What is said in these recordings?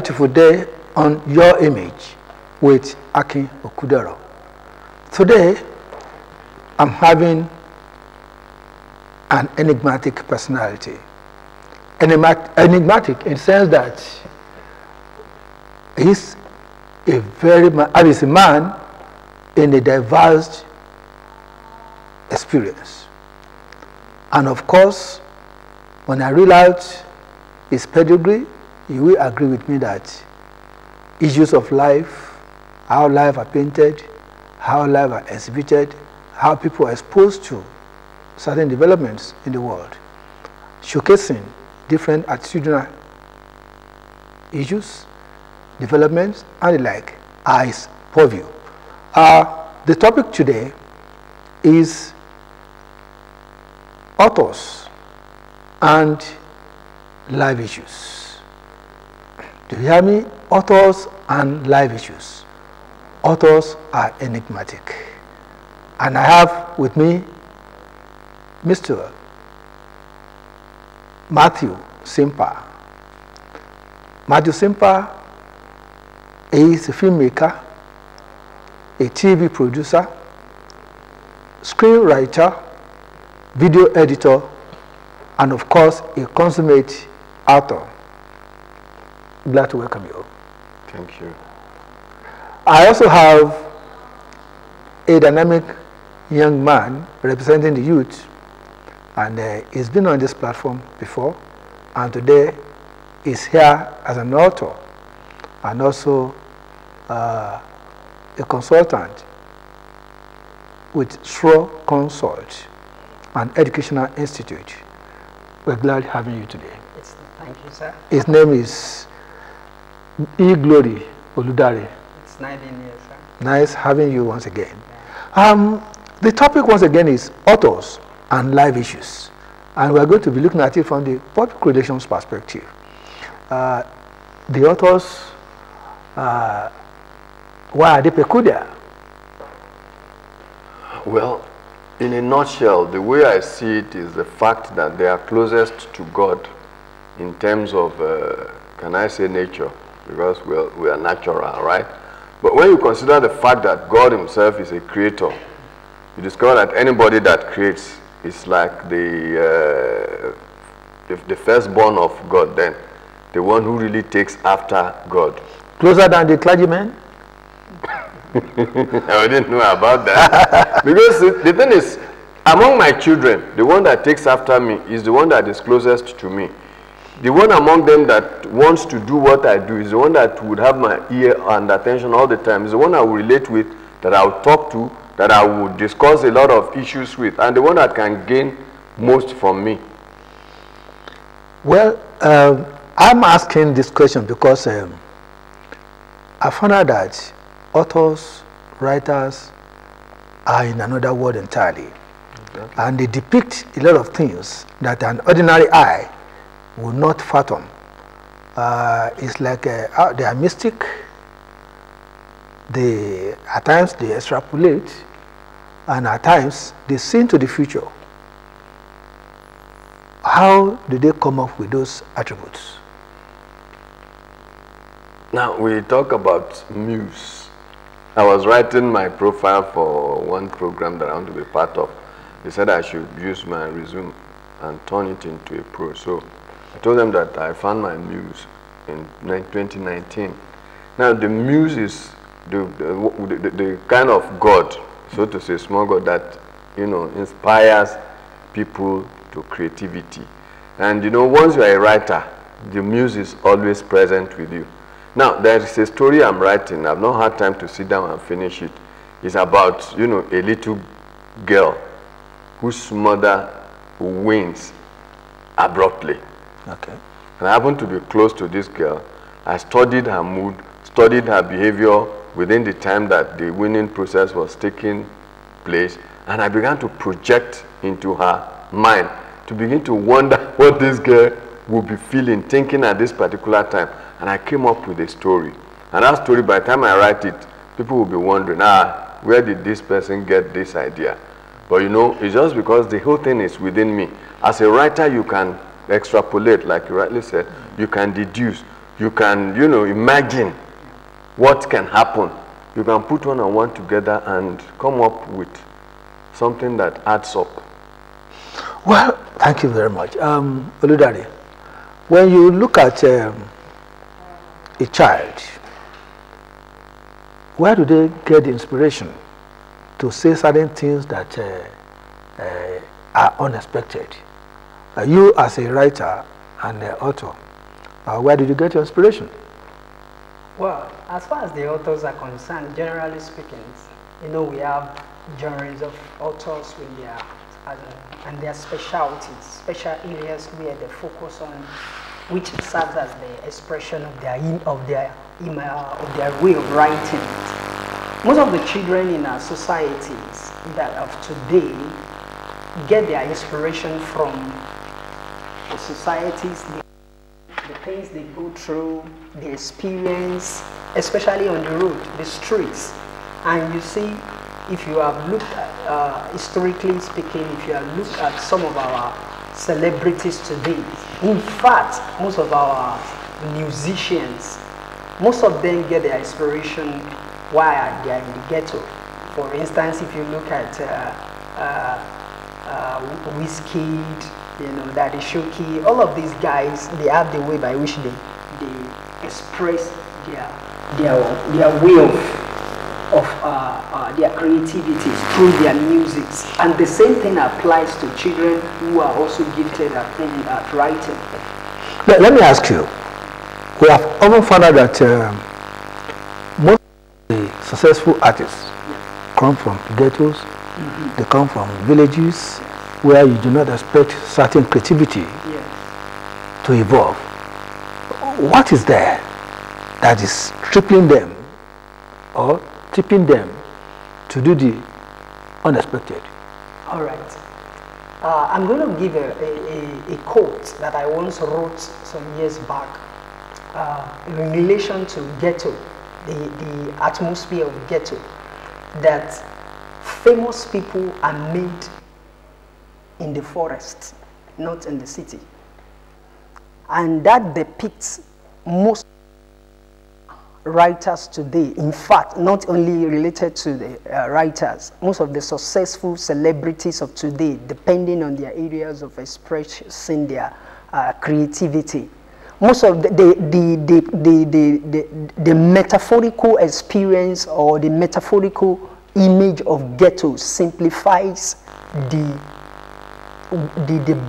beautiful day on Your Image with Abeokuta. Today, I'm having an enigmatic personality. Enigmatic in the sense that he's a man in a diverse experience. And of course, when I read out his pedigree, you will agree with me that issues of life, how life are painted, how life are exhibited, how people are exposed to certain developments in the world, showcasing different attitudinal issues, developments, and the like, are his purview. The topic today is authors and life issues. Do you hear me? Authors and life issues. Authors are enigmatic. And I have with me Mr. Matthew Simper. Matthew Simper is a filmmaker, a TV producer, screenwriter, video editor, and of course, a consummate author. Glad to welcome you. Thank you. I also have a dynamic young man representing the youth, and he's been on this platform before, and today is here as an author and also a consultant with SRO Consult, an educational institute. We're glad having you today. Yes, thank you, sir. His name is Glory Oludare. It's 19 years, sir. Nice having you once again. The topic once again is authors and life issues, and we're going to be looking at it from the public relations perspective. The authors, why are they peculiar? Well, in a nutshell, the way I see it is the fact that they are closest to God in terms of, can I say, nature, because we are natural, right? But when you consider the fact that God himself is a creator, you discover that anybody that creates is like the firstborn of God, then the one who really takes after God. Closer than the clergyman? I didn't know about that. Because the thing is, among my children, the one that takes after me is the one that is closest to me. The one among them that wants to do what I do is the one that would have my ear and attention all the time. Is the one I will relate with, that I will talk to, that I would discuss a lot of issues with, and the one that can gain most from me. Well, I'm asking this question because I found out that authors, writers are in another world entirely. Exactly. And they depict a lot of things that an ordinary eye will not fathom. It's like they are mystic. At times they extrapolate, and at times they see into the future. How do they come up with those attributes? Now we talk about muse. I was writing my profile for one program that I want to be part of. They said I should use my resume and turn it into a pro. So I told them that I found my muse in 2019. Now the muse is the kind of God, so to say, small God that, you know, inspires people to creativity. And you know, once you are a writer, the muse is always present with you. Now there is a story I'm writing. I've not had time to sit down and finish it. It's about, you know, a little girl whose mother wins abruptly. Okay. And I happened to be close to this girl. I studied her mood, studied her behavior within the time that the winning process was taking place, and I began to project into her mind to begin to wonder what this girl would be feeling, thinking at this particular time. And I came up with a story. And that story, by the time I write it, people will be wondering, where did this person get this idea? But you know, it's just because the whole thing is within me. As a writer, you can extrapolate, like you rightly said, you can deduce. you can, you know, imagine what can happen. You can put one and one together and come up with something that adds up. Well, thank you very much. Oludare, when you look at a child, where do they get the inspiration to say certain things that are unexpected? You as a writer and an author, where did you get your inspiration? Well, as far as the authors are concerned, generally speaking, you know, we have genres of authors with their and their specialties, special areas where they focus on, which serves as the expression of their way of writing. Most of the children in our societies that of today get their inspiration from the societies, the things they go through, the experience, especially on the road, the streets. And you see, if you have looked at, historically speaking, if you have looked at some of our celebrities today, in fact, most of our musicians, most of them get their inspiration while they are in the ghetto. For instance, if you look at Wizkid, you know, Daddy Shoki, all of these guys, they have the way by which they express their way of their creativity through their music. And the same thing applies to children who are also gifted at writing. Let me ask you, we have often found out that most of the successful artists come from ghettos, they come from villages where you do not expect certain creativity to evolve. What is there that is tripling them or tipping them to do the unexpected? All right. I'm going to give a quote that I once wrote some years back in relation to ghetto, the atmosphere of ghetto, that famous people are made in the forest, not in the city. And that depicts most writers today. In fact, not only related to the writers, most of the successful celebrities of today, depending on their areas of expressing their creativity, most of the metaphorical experience or the metaphorical image of ghetto simplifies the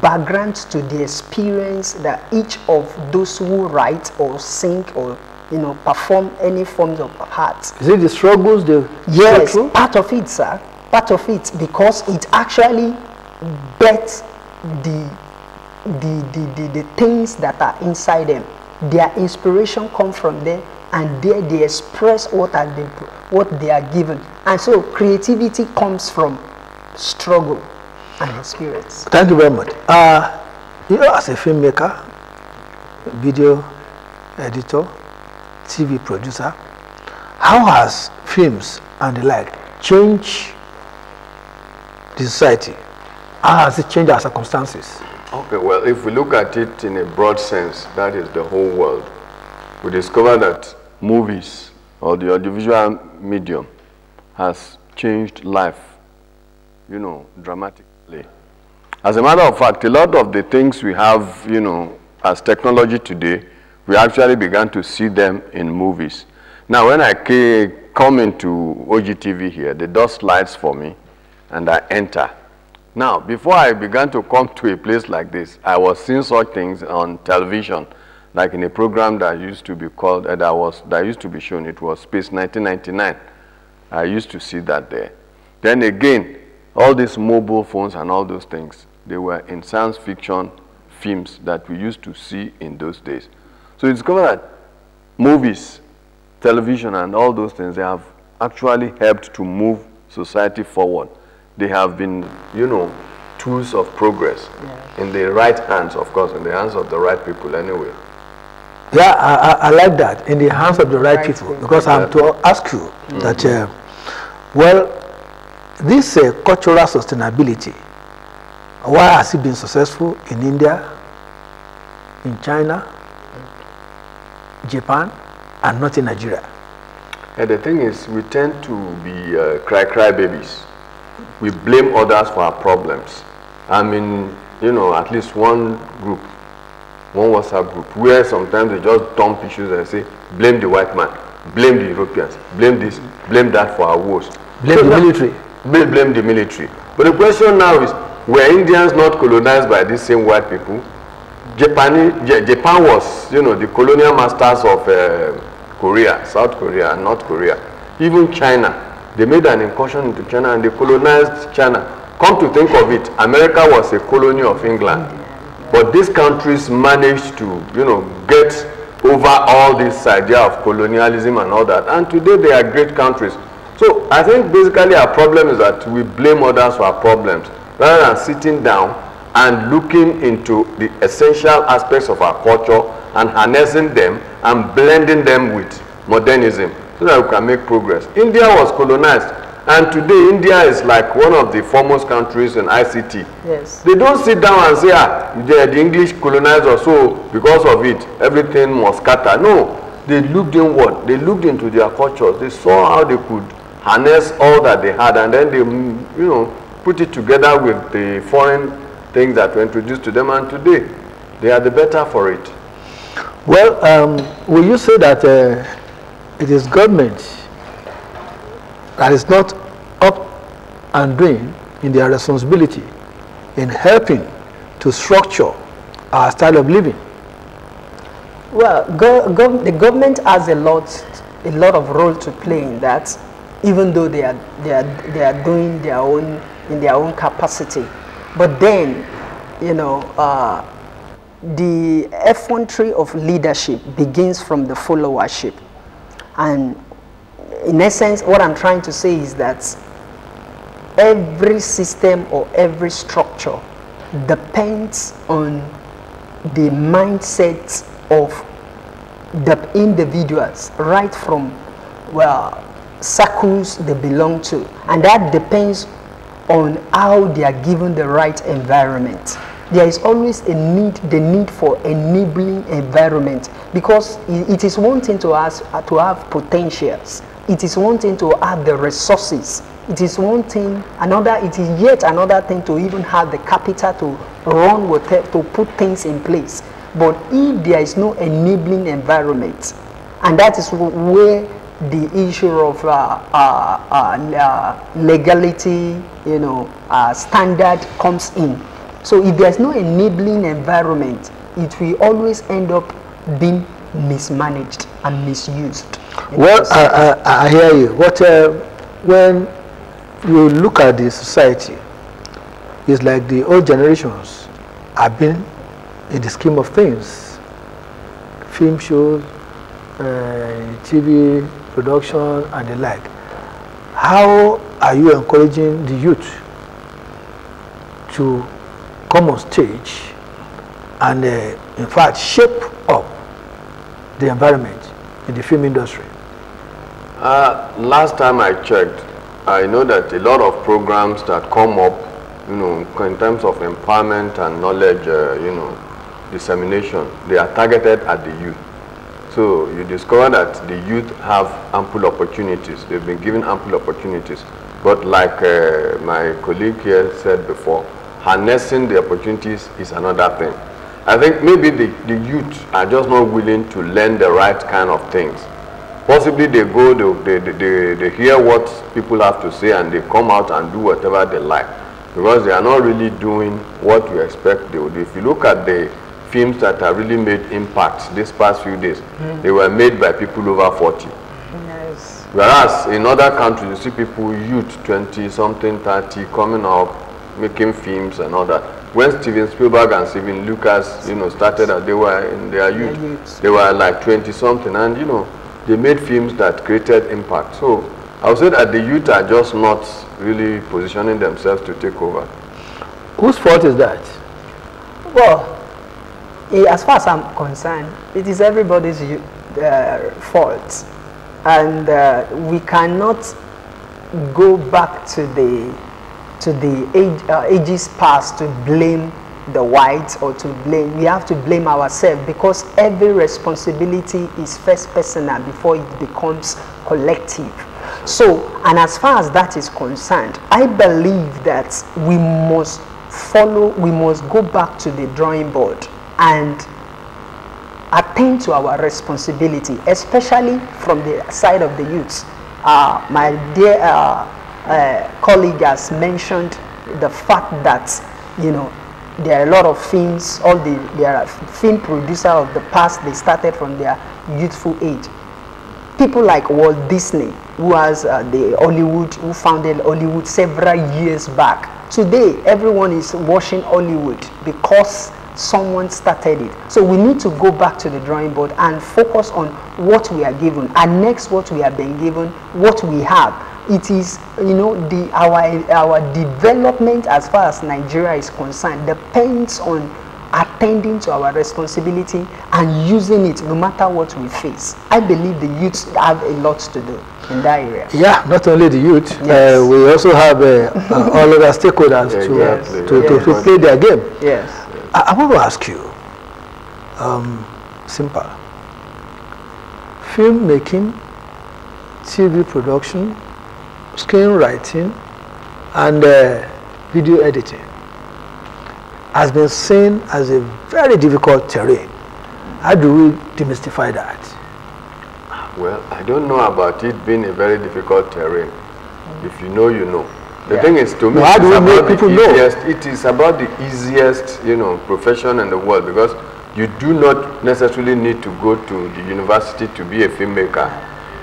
background to the experience that each of those who write or sing or, you know, perform any forms of art. Is it the struggles they Yes, go through? part of it, sir. Part of it, because it actually bets the things that are inside them. Their inspiration comes from there, and there they express what they are given. And so creativity comes from struggle and experience. Thank you very much. You know, as a filmmaker, video editor, TV producer, how has films and the like changed the society? How has it changed our circumstances? Okay, well, if we look at it in a broad sense, that is the whole world, we discover that movies or the audiovisual medium has changed life, you know, dramatically. As a matter of fact, a lot of the things we have, you know, as technology today, we actually began to see them in movies. Now, when I come into OGTV here, the door slides for me, and I enter. Now, before I began to come to a place like this, I was seeing such things on television, like in a program that used to be called, that used to be shown. It was Space 1999. I used to see that there. Then again, all these mobile phones and all those things, they were in science fiction films that we used to see in those days. So you discover that movies, television, and all those things, they have actually helped to move society forward. They have been, you know, tools of progress in the right hands, of course, in the hands of the right people anyway. Yeah, I like that, in the hands of the right people, because I'm to ask you that, well, this cultural sustainability, why has it been successful in India, in China, Japan and not in Nigeria? And the thing is, we tend to be cry babies. We blame others for our problems. I mean, you know, at least one group, one WhatsApp group, where sometimes they just dump issues and say, blame the white man, blame the Europeans, blame this, blame that for our woes. Blame the military. Blame the military. But the question now is, were Indians not colonized by these same white people? Japan was, you know, the colonial masters of Korea, South Korea, and North Korea. Even China, they made an incursion into China and they colonized China. Come to think of it, America was a colony of England. But these countries managed to, you know, get over all this idea of colonialism and all that. And today they are great countries. So I think basically our problem is that we blame others for our problems rather than sitting down and looking into the essential aspects of our culture and harnessing them and blending them with modernism so that we can make progress. India was colonized, and today India is like one of the foremost countries in ICT. Yes. They don't sit down and say, the English colonized us, so because of it, everything must scatter. No, they looked inward. They looked into their cultures. They saw how they could harness all that they had, and then they, you know, put it together with the foreign things that were introduced to them, and today they are the better for it. Well, will you say that it is government that is not up and doing in their responsibility in helping to structure our style of living? Well, the government has a lot of role to play in that, even though they are doing their own in their own capacity. But then, you know, the effrontery of leadership begins from the followership. And in essence, what I'm trying to say is that every system or every structure depends on the mindset of the individuals, right from, well, circles they belong to. And that depends on how they are given the right environment. There is always the need for enabling environment, because it is one thing to have potentials. It is one thing to have the resources. It is one thing, it is yet another thing to even have the capital to run with it, to put things in place. But if there is no enabling environment, and that is where the issue of legality, you know, standard comes in. So if there's no enabling environment, it will always end up being mismanaged and misused. Well, I hear you. What when you look at the society, it's like the old generations have been in the scheme of things, film shows, TV production and the like. How are you encouraging the youth to come on stage and in fact shape up the environment in the film industry? Last time I checked, I know that a lot of programs that come up, you know, in terms of empowerment and knowledge, you know, dissemination, they are targeted at the youth. So you discover that the youth have ample opportunities. They've been given ample opportunities. But like my colleague here said before, harnessing the opportunities is another thing. I think maybe the youth are just not willing to learn the right kind of things. Possibly they go, they hear what people have to say and they come out and do whatever they like, because they are not really doing what you expect they would. If you look at the films that have really made impacts this past few days, they were made by people over 40. Yes. Whereas in other countries, you see people, youth, 20-something, 30, coming up, making films and all that. When Steven Spielberg and Steven Lucas, you know, started, they were in their youth. They were like 20-something, and you know, they made films that created impact. So I would say that the youth are just not really positioning themselves to take over. Whose fault is that? Well, as far as I'm concerned, it is everybody's fault, and we cannot go back to the ages past to blame the whites or to blame. We have to blame ourselves, because every responsibility is first personal before it becomes collective. So, and as far as that is concerned, I believe that we must go back to the drawing board and attend to our responsibility, especially from the side of the youths. My dear colleague has mentioned the fact that, you know, there are a lot of films, there are film producers of the past, they started from their youthful age. People like Walt Disney, who has who founded Hollywood several years back. Today, everyone is watching Hollywood because someone started it. So we need to go back to the drawing board and focus on what we are given, and next what we have been given, what we have. It is, you know, our development as far as Nigeria is concerned depends on attending to our responsibility and using it no matter what we face. I believe the youth have a lot to do in that area. Yeah, not only the youth, yes. We also have all other stakeholders to play their game. Yes. I want to ask you, simple, filmmaking, TV production, screenwriting, and video editing has been seen as a very difficult terrain. How do we demystify that? Well, I don't know about it being a very difficult terrain. If you know, you know. The thing is, to me, how do we make people know? It is about the easiest, you know, profession in the world, because you do not necessarily need to go to the university to be a filmmaker.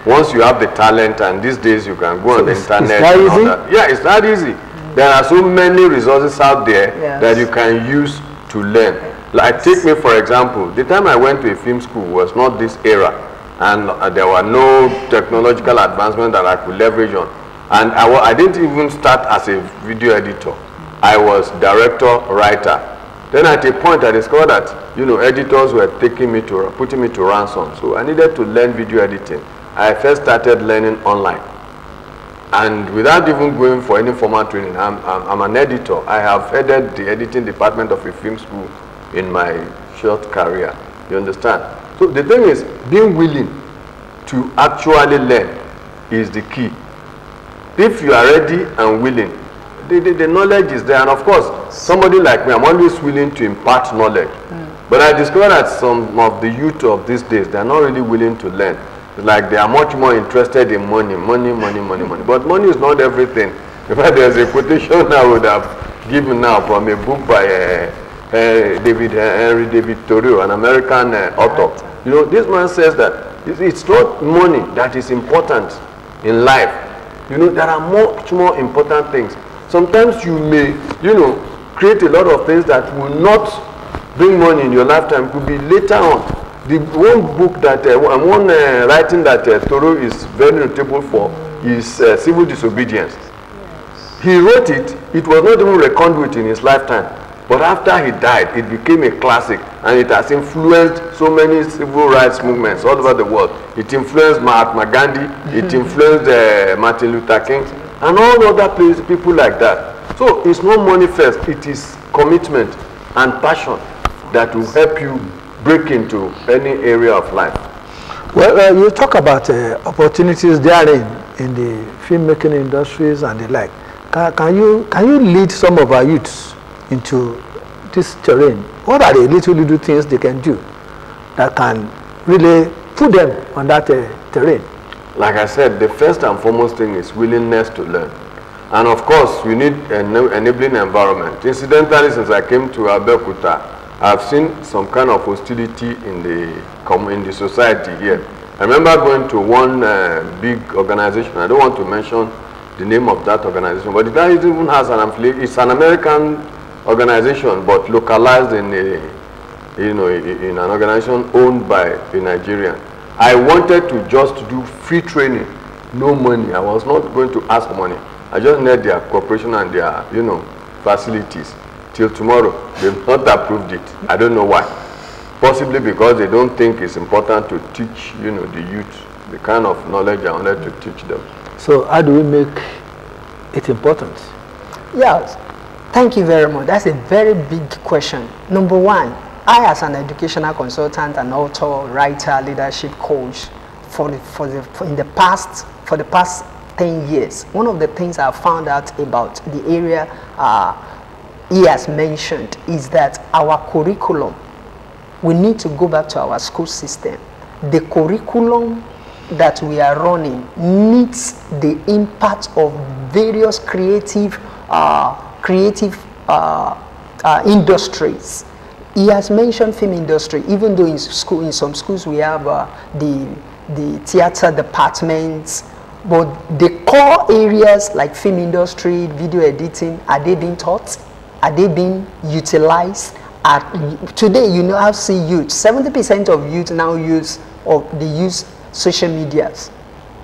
Once you have the talent, and these days you can go on the internet. It's that easy? Yeah, it's that easy. There are so many resources out there that you can use to learn. Like, take me for example, the time I went to a film school was not this era, and there were no technological advancement that I could leverage on. And I didn't even start as a video editor. I was director, writer. Then at a point I discovered that, you know, editors were putting me to ransom. So I needed to learn video editing. I first started learning online. And without even going for any formal training, I'm an editor. I have headed the editing department of a film school in my short career. You understand? So the thing is, being willing to actually learn is the key. If you are ready and willing, the knowledge is there. And of course, somebody like me, I'm always willing to impart knowledge. But I discovered that some of the youth of these days, they are not really willing to learn. It's like they are much more interested in money. But money is not everything. In fact, there's a quotation I would have given now from a book by Henry David Thoreau, an American author. You know, this man says that it's not money that is important in life. You know, there are much more important things. Sometimes you may, you know, create a lot of things that will not bring money in your lifetime. Could be later on. The one book that, one writing that Thoreau is very notable for is Civil Disobedience. Yes. He wrote it. It was not even reckoned with in his lifetime. But after he died, it became a classic, and it has influenced so many civil rights movements all over the world. It influenced Mahatma Gandhi, it influenced Martin Luther King, and all other people like that. So it's not money first, it is commitment and passion that will help you break into any area of life. Well, you talk about opportunities therein in the filmmaking industries and the like. Can you lead some of our youths into this terrain? What are the little things they can do that can really put them on that terrain? Like I said, the first and foremost thing is willingness to learn. And of course, we need an enabling environment. Incidentally, since I came to Abeokuta, I've seen some kind of hostility in the society here. I remember going to one big organization. I don't want to mention the name of that organization, but it even has an affiliate. It's an American organization, but localized in in an organization owned by a Nigerian. I wanted to just do free training, no money. I was not going to ask money. I just need their cooperation and their facilities. Till tomorrow, they've not approved it. I don't know why. Possibly because they don't think it's important to teach the youth the kind of knowledge I wanted to teach them. So how do we make it important? Yes. Thank you very much. That's a very big question. Number one, I as an educational consultant and author, writer, leadership coach for the past 10 years, one of the things I found out about the area he has mentioned is that our curriculum, we need to go back to our school system. The curriculum that we are running needs the impact of various creative industries. He has mentioned film industry, even though in some schools we have the theater departments, but the core areas like film industry, video editing, are they being taught? Are they being utilized? Today, you know, I've seen youth, 70% of youth now use social medias,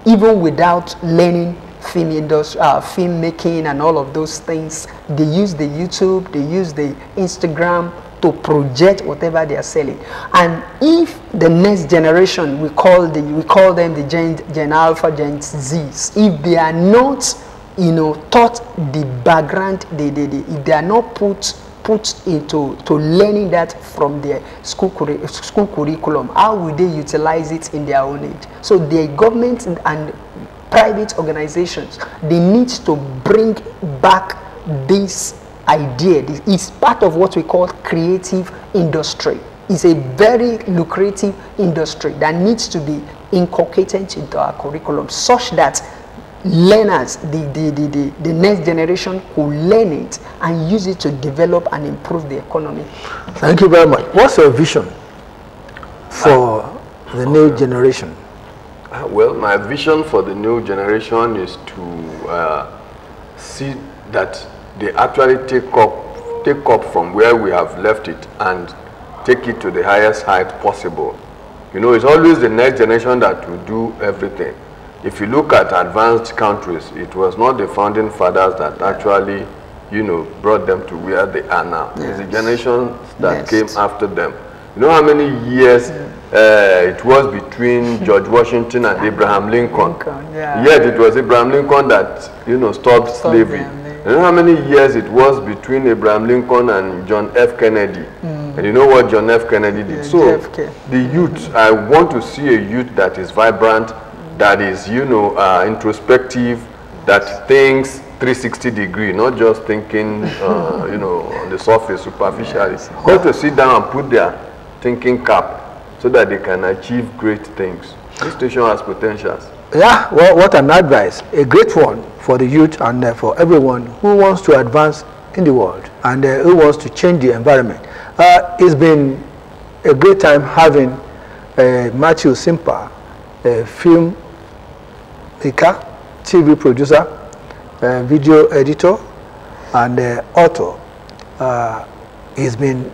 even without learning film industry, film making and all of those things. They use the YouTube, they use the Instagram to project whatever they are selling. And if the next generation, we call them the Gen Alpha, Gen Zs, if they are not, you know, taught the background, if they are not put into learning that from their school curriculum, how will they utilize it in their own age? So the government and private organizations, they need to bring back this idea. This is part of what we call creative industry. It's a very lucrative industry that needs to be inculcated into our curriculum such that learners, the next generation will learn it and use it to develop and improve the economy. Thank you very much. What's your vision for the new generation? Well, my vision for the new generation is to see that they actually take up from where we have left it and take it to the highest height possible. You know, it's always the next generation that will do everything. If you look at advanced countries, it was not the founding fathers that actually, you know, brought them to where they are now. It's the generations that came after them. You know how many years it was between George Washington and Abraham Lincoln? Yet it was Abraham Lincoln that, you know, stopped slavery. You know how many years it was between Abraham Lincoln and John F. Kennedy? And you know what John F. Kennedy did? So the youth, I want to see a youth that is vibrant, that is, you know, introspective, that thinks 360 degree, not just thinking, you know, on the surface, superficially. Got to sit down and put their thinking cap so that they can achieve great things. This station has potentials. Yeah, well, what an advice. A great one for the youth and for everyone who wants to advance in the world and who wants to change the environment. It's been a great time having Matthew Simpa, a film maker, TV producer, video editor, and author. He's been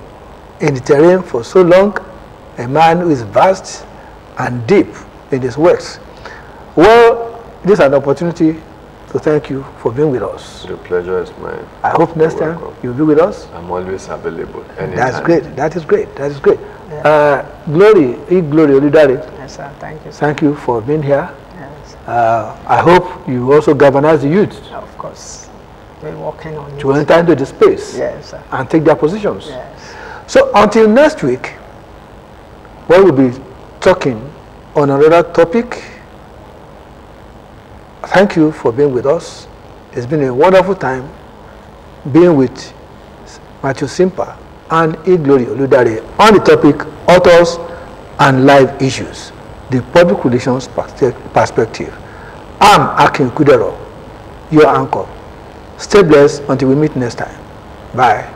in the terrain for so long, a man who is vast and deep in his works. Well, this is an opportunity to thank you for being with us. The pleasure is mine. I hope next time you'll be with us. I'm always available. Anytime. That's great. That is great. That is great. Yeah. Glory Oludare. Yes, sir. Thank you, sir. Thank you for being here. Yes. I hope you also galvanize the youth. Of course. We're working on it. To enter into the space. Yes, sir. And take their positions. Yes. So until next week, we will be talking on another topic. Thank you for being with us. It's been a wonderful time being with Matthew Simpa and Glory Oludare on the topic authors and life issues, the public relations perspective. I'm Akin Kudero, your anchor. Stay blessed until we meet next time. Bye.